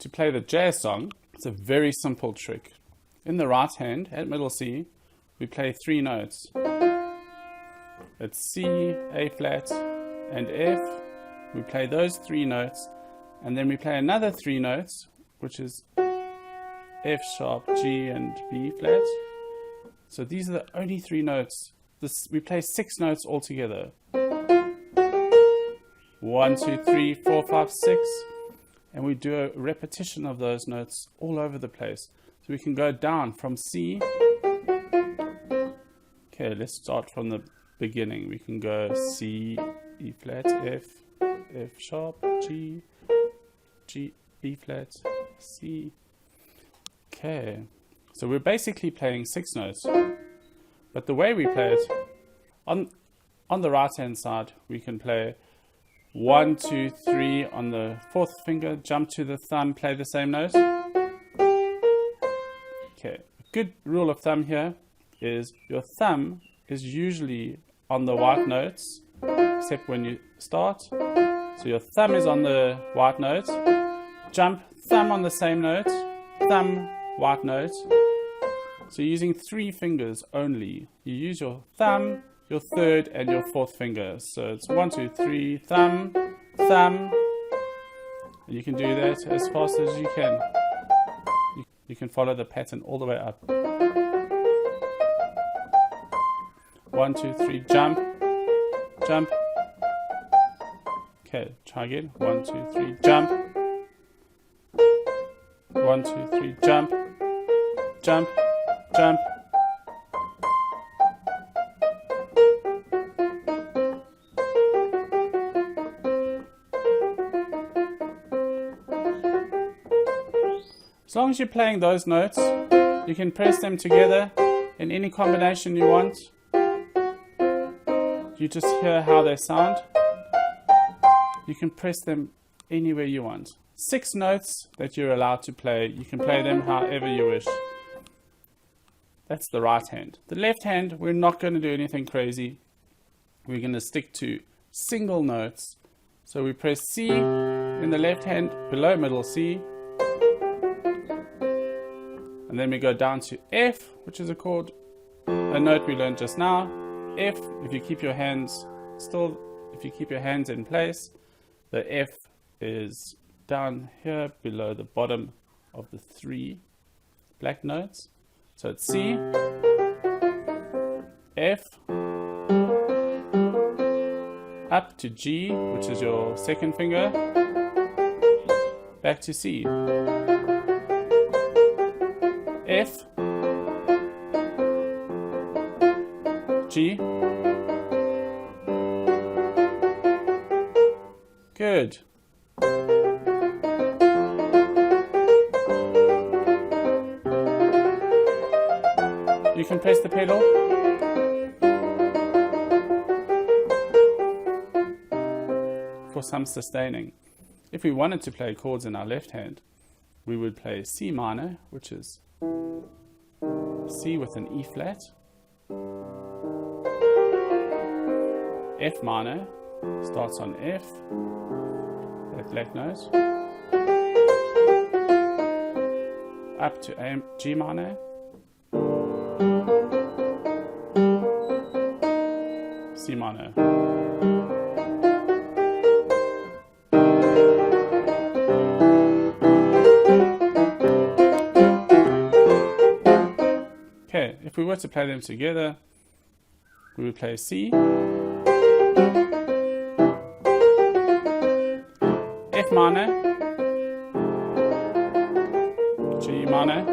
to play the jazz song, it's a very simple trick. In the right hand, at middle C, we play 3 notes. It's C, A flat, and F. We play those 3 notes, and then we play another 3 notes, which is F sharp, G, and B flat. So these are the only 3 notes. We play 6 notes altogether. 1, 2, 3, 4, 5, 6. And we do a repetition of those notes all over the place. So we can go down from C. Okay, let's start from the beginning. We can go C, E flat, F, F sharp, G, G, B flat, C. Okay, so we're basically playing 6 notes. But the way we play it, on the right hand side, we can play 1, 2, 3 on the 4th finger, jump to the thumb, play the same note. Okay, a good rule of thumb here is your thumb is usually on the white notes, except when you start. So your thumb is on the white note, jump, thumb on the same note, thumb, white note. So you're using 3 fingers only. You use your thumb, your 3rd, and your 4th finger. So it's 1, 2, 3, thumb, thumb. And you can do that as fast as you can. You can follow the pattern all the way up. 1, 2, 3, jump, jump. Okay, try again. 1, 2, 3, jump. 1, 2, 3, jump, jump, jump. As long as you're playing those notes, you can press them together in any combination you want. You just hear how they sound. You can press them anywhere you want. 6 notes that you're allowed to play. You can play them however you wish. That's the right hand. The left hand, we're not going to do anything crazy. We're going to stick to single notes. So we press C in the left hand below middle C. And then we go down to F, which is a note we learned just now. F, if you keep your hands in place, the F is down here below the bottom of the 3 black notes. So it's C, F, up to G, which is your 2nd finger, back to C. F, G. Good. You can press the pedal. For some sustaining. If we wanted to play chords in our left hand, we would play C minor, which is C with an E flat, F minor, starts on F, that black note, up to G minor, C minor. Okay, if we were to play them together, we would play C, F minor, G minor,